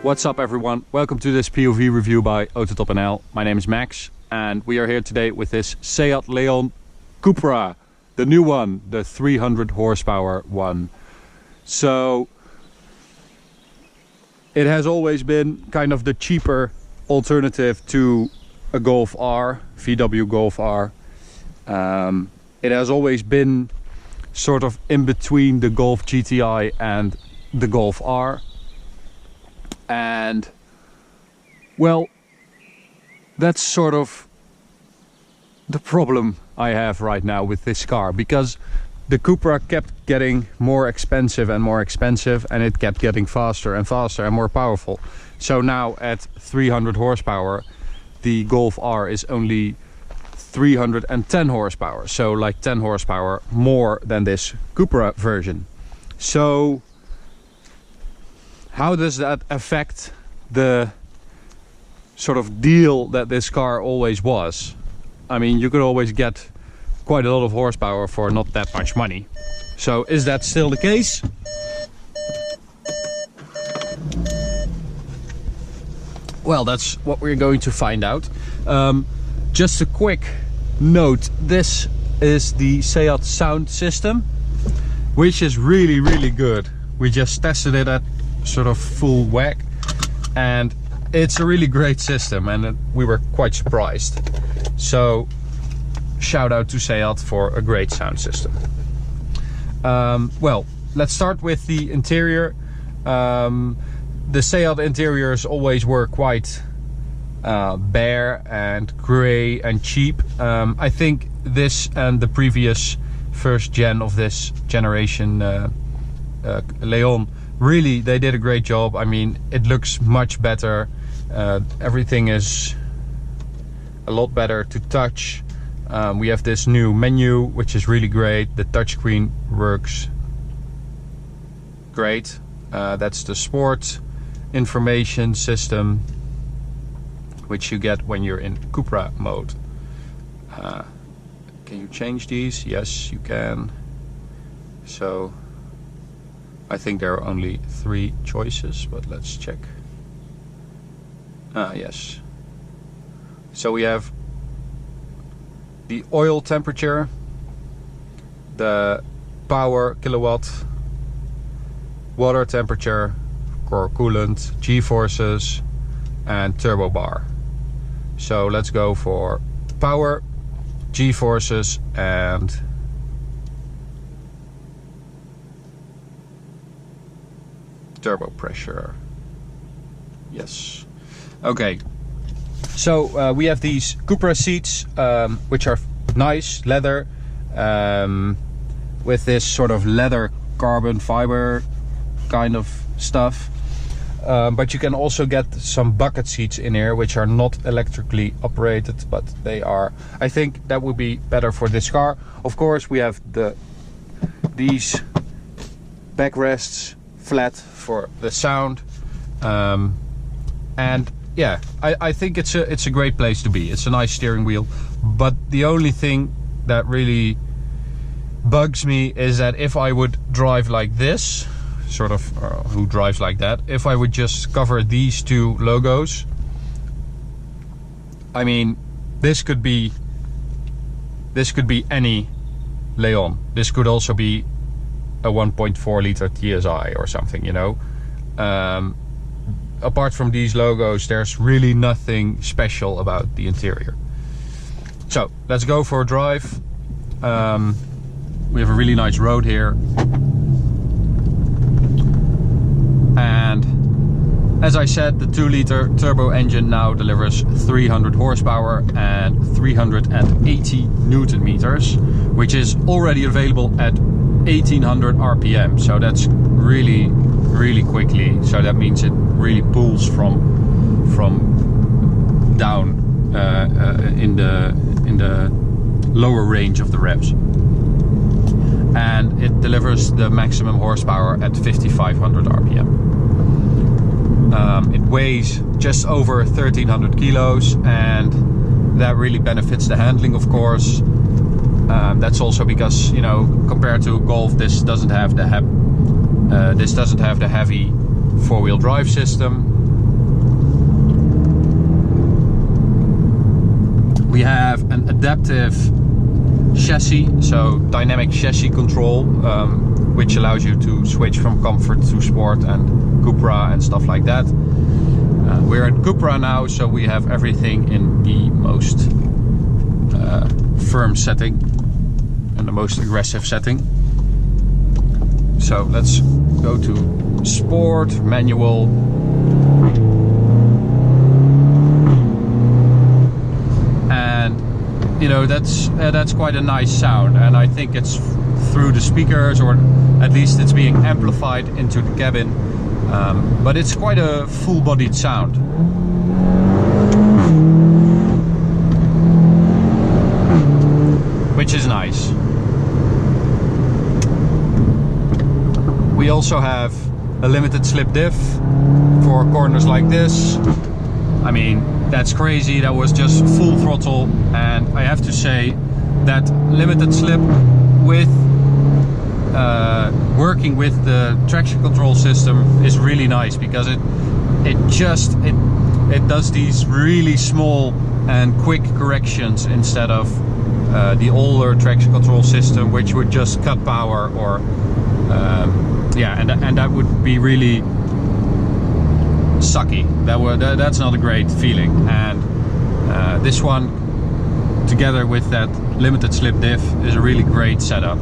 What's up everyone, welcome to this POV review by AutoTopNL. My name is Max and we are here today with this Seat Leon Cupra, the new one, the 300 horsepower one. So it has always been kind of the cheaper alternative to a Golf R, VW Golf R. It has always been sort of in between the Golf GTI and the Golf R. And well, that's sort of the problem I have right now with this car, because the Cupra kept getting more expensive and more expensive, and it kept getting faster and faster and more powerful. So now at 300 horsepower, the Golf R is only 310 horsepower, so like 10 horsepower more than this Cupra version. So how does that affect the sort of deal that this car always was? I mean, you could always get quite a lot of horsepower for not that much money. So is that still the case? Well, that's what we're going to find out. Just a quick note, this is the Seat sound system, which is really good. We just tested it at sort of full whack, and it's a really great system, and we were quite surprised. So shout out to Seat for a great sound system. Well, let's start with the interior. The Seat interiors always were quite bare and grey and cheap. I think this and the previous first gen of this generation Leon, really, they did a great job. I mean, it looks much better. Everything is a lot better to touch. We have this new menu, which is really great. The touchscreen works great. That's the sport information system, which you get when you're in Cupra mode. Can you change these? Yes, you can. So I think there are only 3 choices, but let's check. Yes. So we have the oil temperature, the power kilowatt, water temperature, core coolant, G-forces, and turbo bar. So let's go for power, G-forces, and turbo pressure. Yes. Okay. So we have these Cupra seats, which are nice leather, with this sort of leather carbon fiber kind of stuff. But you can also get some bucket seats in here, which are not electrically operated, but they are. I think that would be better for this car. Of course, we have these backrests flat for the sound, and yeah, I think it's a great place to be. It's a nice steering wheel, but the only thing that really bugs me is that if I would drive like this, sort of, who drives like that, if I would just cover these 2 logos, I mean, this could be any Leon. This could also be a 1.4 liter TSI or something, you know. Apart from these logos, there's really nothing special about the interior. So let's go for a drive. We have a really nice road here, and as I said, the 2-liter turbo engine now delivers 300 horsepower and 380 Newton meters, which is already available at 1800 RPM. So that's really quickly. So that means it really pulls from down in the lower range of the revs, and it delivers the maximum horsepower at 5500 RPM. It weighs just over 1300 kilos, and that really benefits the handling, of course. That's also because, you know, compared to a Golf, this doesn't have the heavy four-wheel drive system. We have an adaptive chassis, so dynamic chassis control, which allows you to switch from comfort to sport and Cupra and stuff like that. We're in Cupra now, so we have everything in the most firm setting and the most aggressive setting. So let's go to sport, manual. And you know, that's quite a nice sound, and I think it's through the speakers, or at least it's being amplified into the cabin. But it's quite a full-bodied sound. Which is nice. We also have a limited slip diff for corners like this. I mean, that's crazy. That was just full throttle, and I have to say that limited slip with working with the traction control system is really nice, because it does these really small and quick corrections instead of the older traction control system, which would just cut power, or yeah, and that would be really sucky. That's not a great feeling. And this one, together with that limited slip diff, is a really great setup.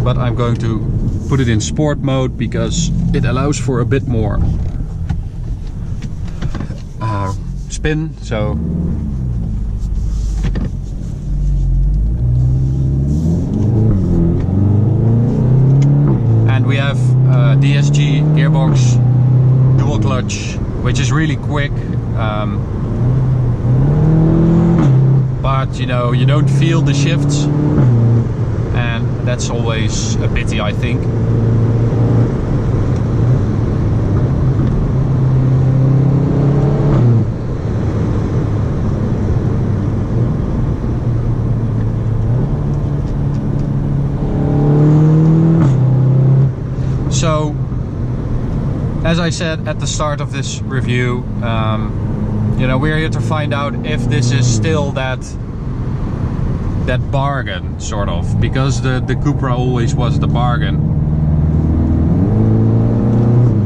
But I'm going to put it in sport mode because it allows for a bit more spin. So and we have DSG gearbox, dual clutch, which is really quick, but you know, you don't feel the shifts, and that's always a pity, I think. So, as I said at the start of this review, you know, we're here to find out if this is still that bargain, sort of, because the Cupra always was the bargain.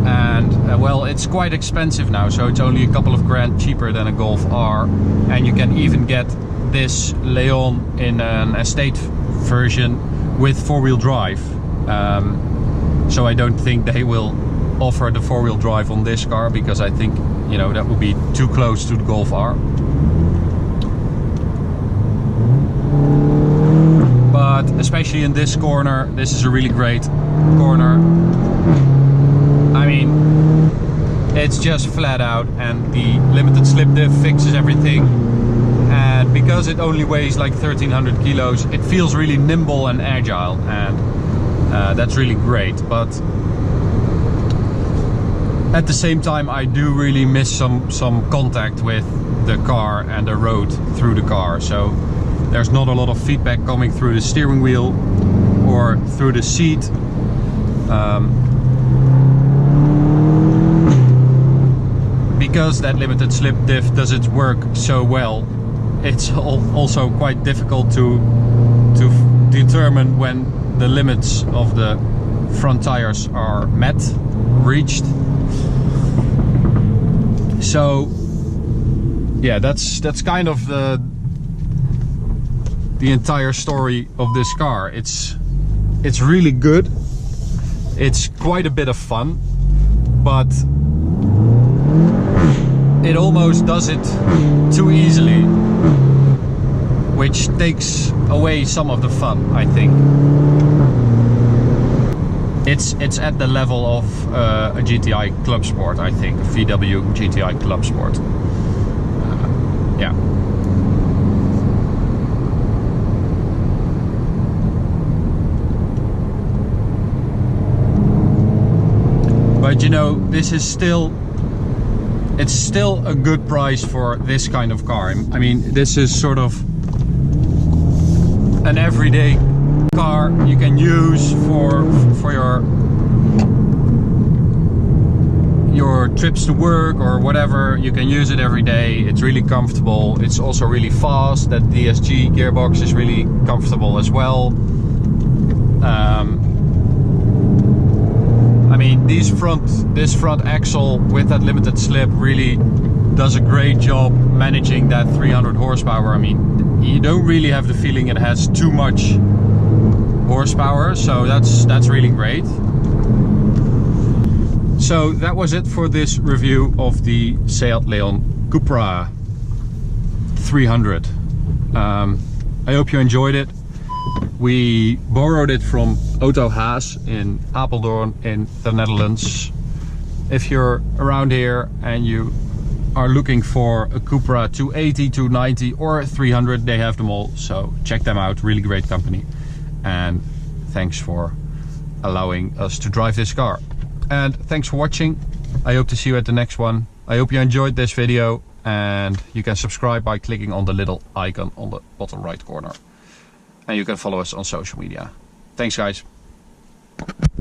And well, it's quite expensive now, so it's only a couple of grand cheaper than a Golf R, and you can even get this Leon in an estate version with four-wheel drive. So I don't think they will offer the four-wheel drive on this car, because I think, you know, that would be too close to the Golf R. But especially in this corner, this is a really great corner. I mean, it's just flat out, and the limited slip diff fixes everything. And because it only weighs like 1300 kilos, it feels really nimble and agile, and that's really great. But at the same time, I do really miss some contact with the car and the road through the car. So there's not a lot of feedback coming through the steering wheel or through the seat. Because that limited slip diff does its work so well, it's also quite difficult to determine when the limits of the front tires are reached. So yeah, that's kind of the entire story of this car. It's really good. It's quite a bit of fun, but it almost does it too easily, which takes away some of the fun, I think. It's at the level of a GTI Club Sport, I think, a VW GTI Club Sport. Yeah. But you know, this is still, it's still a good price for this kind of car. I mean, this is sort of an everyday car you can use for your trips to work or whatever. You can use it every day. It's really comfortable. It's also really fast. That DSG gearbox is really comfortable as well. I mean, this front axle with that limited slip really does a great job managing that 300 horsepower. I mean, you don't really have the feeling it has too much horsepower, so that's really great. So that was it for this review of the Seat Leon Cupra 300. I hope you enjoyed it. We borrowed it from AutoTopNL in Apeldoorn in the Netherlands. If you're around here and you are looking for a Cupra 280, 290 or 300, they have them all, so check them out. Really great company, and thanks for allowing us to drive this car. And thanks for watching. I hope to see you at the next one. I hope you enjoyed this video, and you can subscribe by clicking on the little icon on the bottom right corner. And you can follow us on social media. Thanks guys.